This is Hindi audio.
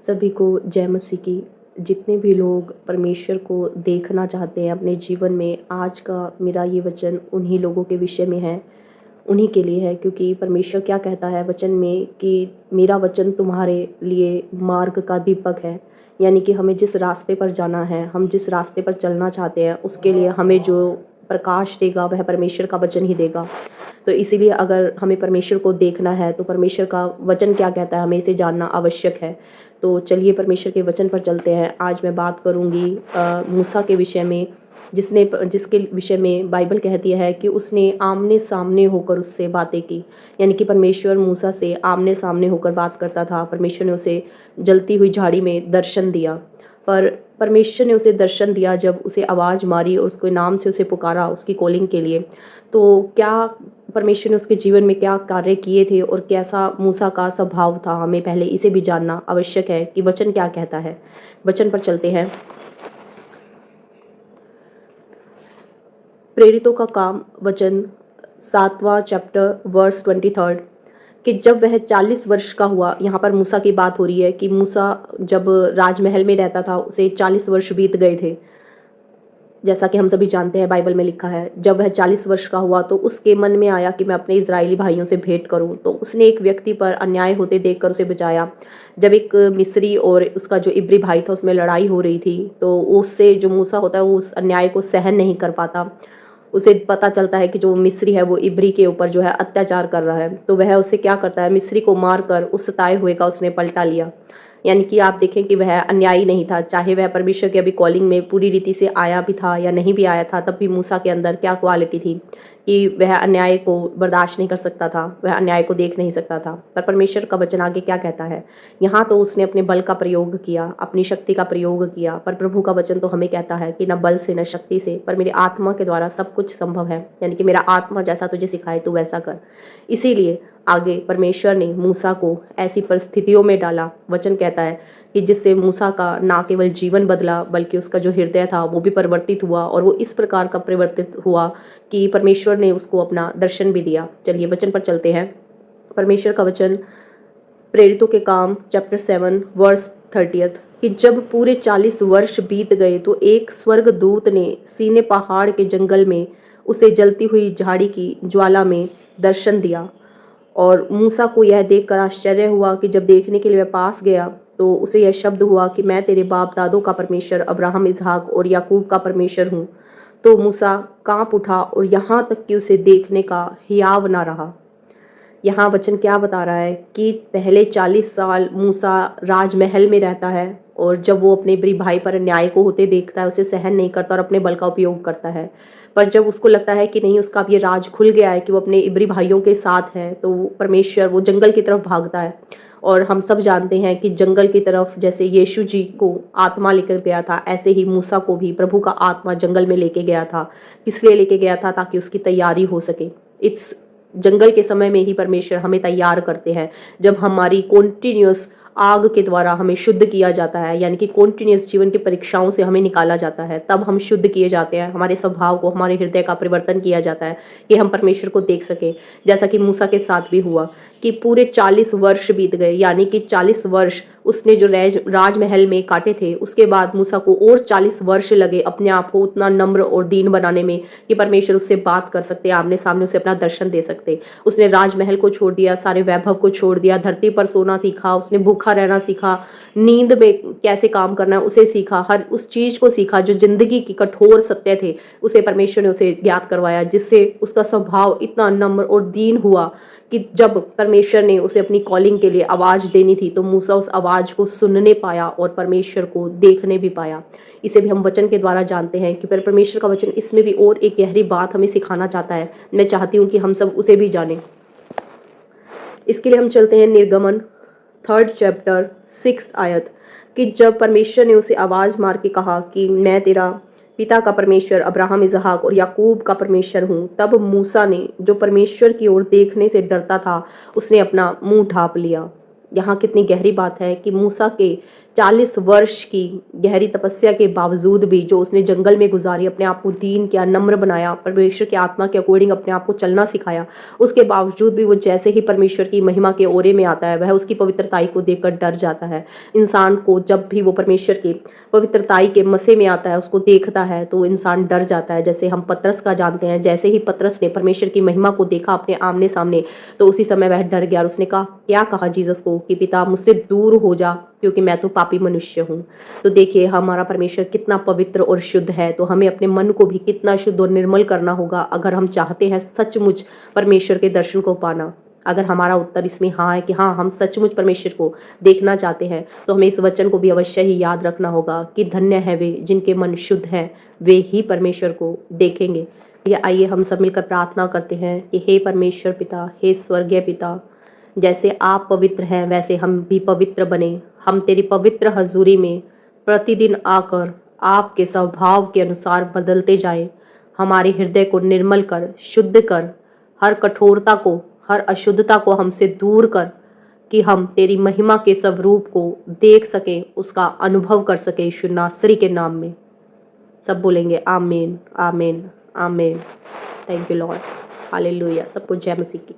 सभी को जय मसीह की। जितने भी लोग परमेश्वर को देखना चाहते हैं अपने जीवन में, आज का मेरा ये वचन उन्हीं लोगों के विषय में है, उन्हीं के लिए है। क्योंकि परमेश्वर क्या कहता है वचन में कि मेरा वचन तुम्हारे लिए मार्ग का दीपक है। यानी कि हमें जिस रास्ते पर जाना है, हम जिस रास्ते पर चलना चाहते हैं, उसके लिए हमें जो प्रकाश देगा वह परमेश्वर का वचन ही देगा। तो इसीलिए अगर हमें परमेश्वर को देखना है तो परमेश्वर का वचन क्या कहता है हमें इसे जानना आवश्यक है। तो चलिए परमेश्वर के वचन पर चलते हैं। आज मैं बात करूंगी मूसा के विषय में, जिसके विषय में बाइबल कहती है कि उसने आमने सामने होकर उससे बातें की। यानी कि परमेश्वर मूसा से आमने सामने होकर बात करता था। परमेश्वर ने उसे जलती हुई झाड़ी में दर्शन दिया, पर परमेश्वर ने उसे दर्शन दिया जब उसे आवाज़ मारी और उसके नाम से उसे पुकारा उसकी कॉलिंग के लिए। तो क्या परमेश्वर ने उसके जीवन में क्या कार्य किए थे और कैसा मूसा का स्वभाव था, हमें पहले इसे भी जानना आवश्यक है कि वचन क्या कहता है। वचन पर चलते हैं। प्रेरितों का काम वचन 7वां चैप्टर वर्स 23 कि जब वह 40 वर्ष का हुआ। यहाँ पर मूसा की बात हो रही है कि मूसा जब राजमहल में रहता था उसे 40 वर्ष बीत गए थे। जैसा कि हम सभी जानते हैं बाइबल में लिखा है, जब वह 40 वर्ष का हुआ तो उसके मन में आया कि मैं अपने इजरायली भाइयों से भेंट करूं। तो उसने एक व्यक्ति पर अन्याय होते देखकर उसे बचाया। जब एक मिस्री और उसका जो इब्री भाई था उसमें लड़ाई हो रही थी, तो उससे जो मूसा होता है वो उस अन्याय को सहन नहीं कर पाता। उसे पता चलता है कि जो मिस्री है वो इब्री के ऊपर जो है अत्याचार कर रहा है। तो वह उसे क्या करता है, मिस्री को मारकर उस सताए हुए का उसने पलटा लिया। यानी कि आप देखें कि वह अन्यायी नहीं था। चाहे वह परमेश्वर के अभी कॉलिंग में पूरी रीति से आया भी था या नहीं भी आया था, तब भी मूसा के अंदर क्या क्वालिटी थी कि वह अन्याय को बर्दाश्त नहीं कर सकता था, वह अन्याय को देख नहीं सकता था। पर परमेश्वर का वचन आगे क्या कहता है, यहाँ तो उसने अपने बल का प्रयोग किया, अपनी शक्ति का प्रयोग किया, पर प्रभु का वचन तो हमें कहता है कि न बल से न शक्ति से, पर मेरी आत्मा के द्वारा सब कुछ संभव है। यानी कि मेरा आत्मा जैसा तुझे सिखाए तू वैसा कर। इसीलिए आगे परमेश्वर ने मूसा को ऐसी परिस्थितियों में डाला। वचन कहता है कि जिससे मूसा का ना केवल जीवन बदला बल्कि उसका जो हृदय था वो भी परिवर्तित हुआ, और वो इस प्रकार का परिवर्तित हुआ कि परमेश्वर ने उसको अपना दर्शन भी दिया। चलिए वचन पर चलते हैं। परमेश्वर का वचन प्रेरितों के काम चैप्टर 7 वर्स 30 कि जब पूरे 40 वर्ष बीत गए तो एक स्वर्गदूत ने सीने पहाड़ के जंगल में उसे जलती हुई झाड़ी की ज्वाला में दर्शन दिया। और मूसा को यह देखकर आश्चर्य हुआ कि जब देखने के लिए वह पास गया तो उसे यह शब्द हुआ कि मैं तेरे बाप दादों का परमेश्वर अब्राहम, इसहाक और याकूब का परमेश्वर हूँ। तो मूसा कांप उठा और यहाँ तक कि उसे देखने का हियाव ना रहा। यहाँ वचन क्या बता रहा है कि पहले 40 साल मूसा राजमहल में रहता है, और जब वो अपने बड़े भाई पर अन्याय को होते देखता है उसे सहन नहीं करता और अपने बल का उपयोग करता है। पर जब उसको लगता है कि नहीं, उसका अब ये राज खुल गया है कि वो अपने इब्री भाइयों के साथ है, तो परमेश्वर वो जंगल की तरफ भागता है। और हम सब जानते हैं कि जंगल की तरफ जैसे यीशु जी को आत्मा लेकर गया था, ऐसे ही मूसा को भी प्रभु का आत्मा जंगल में लेके गया था। किस लिए लेके गया था? ताकि उसकी तैयारी हो सके। इस जंगल के समय में ही परमेश्वर हमें तैयार करते हैं, जब हमारी कॉन्टिन्यूअस आग के द्वारा हमें शुद्ध किया जाता है। यानी कि कॉन्टिन्यूअस जीवन की परीक्षाओं से हमें निकाला जाता है, तब हम शुद्ध किए जाते हैं। हमारे स्वभाव को, हमारे हृदय का परिवर्तन किया जाता है कि हम परमेश्वर को देख सके। जैसा कि मूसा के साथ भी हुआ कि पूरे 40 वर्ष बीत गए, यानी कि 40 वर्ष उसने जो राजमहल में काटे थे, उसके बाद मूसा को और 40 वर्ष लगे अपने आप को उतना नम्र और दीन बनाने में कि परमेश्वर उससे बात कर सकते, आमने सामने उसे अपना दर्शन दे सकते। उसने राजमहल को छोड़ दिया, सारे वैभव को छोड़ दिया, धरती पर सोना सीखा, उसने भूखा रहना सीखा, नींद में कैसे काम करना है उसे सीखा, हर उस चीज को सीखा जो जिंदगी की कठोर सत्य थे, उसे परमेश्वर ने उसे ज्ञात करवाया, जिससे उसका स्वभाव इतना नम्र और दीन हुआ कि जब परमेश्वर ने उसे अपनी कॉलिंग के लिए आवाज देनी थी तो मूसा उस आवाज को सुनने पाया और परमेश्वर को देखने भी पाया। इसे भी हम वचन के द्वारा जानते हैं कि परमेश्वर का वचन इसमें भी और एक गहरी बात हमें सिखाना चाहता है। मैं चाहती हूँ कि हम सब उसे भी जानें। इसके लिए हम चलते हैं निर्गमन 3rd चैप्टर 6th आयत कि जब परमेश्वर ने उसे आवाज मार के कहा कि मैं तेरा पिता का परमेश्वर अब्राहम, इसहाक और याकूब का परमेश्वर हूँ, तब मूसा ने जो परमेश्वर की ओर देखने से डरता था उसने अपना मुंह ढांप लिया। यहाँ कितनी गहरी बात है कि मूसा के 40 वर्ष की गहरी तपस्या के बावजूद भी जो उसने जंगल में गुजारी, अपने आप को दीन किया, नम्र बनाया, परमेश्वर की आत्मा के अकॉर्डिंग अपने आप को चलना सिखाया, उसके बावजूद भी वो जैसे ही परमेश्वर की महिमा के ओरे में आता है, वह उसकी पवित्रताई को देखकर डर जाता है। इंसान को जब भी वो परमेश्वर की पवित्रताई के मसे में आता है, उसको देखता है, तो इंसान डर जाता है। जैसे हम पतरस का जानते हैं, जैसे ही पतरस ने परमेश्वर की महिमा को देखा अपने आमने सामने, तो उसी समय वह डर गया और उसने कहा, क्या कहा जीसस को कि पिता मुझसे दूर हो जा, क्योंकि मैं तो पापी मनुष्य हूँ। तो देखिए हमारा परमेश्वर कितना पवित्र और शुद्ध है, तो हमें अपने मन को भी कितना शुद्ध और निर्मल करना होगा अगर हम चाहते हैं सचमुच परमेश्वर के दर्शन को पाना। अगर हमारा उत्तर इसमें हाँ है कि हाँ हम सचमुच परमेश्वर को देखना चाहते हैं, तो हमें इस वचन को भी अवश्य ही याद रखना होगा कि धन्य है वे जिनके मन शुद्ध हैं, वे ही परमेश्वर को देखेंगे। ये आइए हम सब मिलकर प्रार्थना करते हैं कि हे परमेश्वर पिता, हे स्वर्गीय पिता, जैसे आप पवित्र हैं वैसे हम भी पवित्र बने। हम तेरी पवित्र हजूरी में प्रतिदिन आकर आपके स्वभाव के अनुसार बदलते जाएं। हमारे हृदय को निर्मल कर, शुद्ध कर, हर कठोरता को, हर अशुद्धता को हमसे दूर कर, कि हम तेरी महिमा के स्वरूप को देख सकें, उसका अनुभव कर सकें यीशु नासरी के नाम में। सब बोलेंगे आमीन, आमीन, आमीन। Thank you Lord, hallelujah. सबको जय मसीह की।